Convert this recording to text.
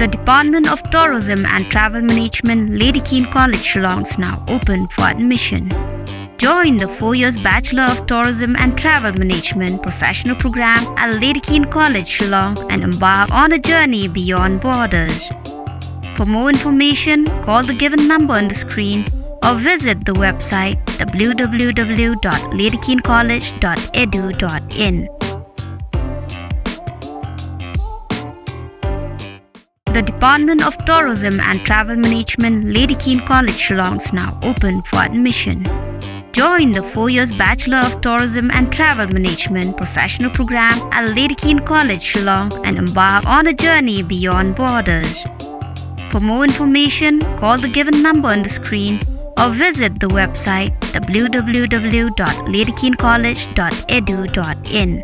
The Department of Tourism and Travel Management, Lady Keane College, Shillong is now open for admission. Join the 4 years Bachelor of Tourism and Travel Management professional program at Lady Keane College, Shillong and embark on a journey beyond borders. For more information, call the given number on the screen or visit the website www.ladykeanecollege.edu.in. The Department of Tourism and Travel Management, Lady Keane College, Shillong is now open for admission. Join the 4 years Bachelor of Tourism and Travel Management professional program at Lady Keane College, Shillong and embark on a journey beyond borders. For more information, call the given number on the screen or visit the website www.ladykeanecollege.edu.in.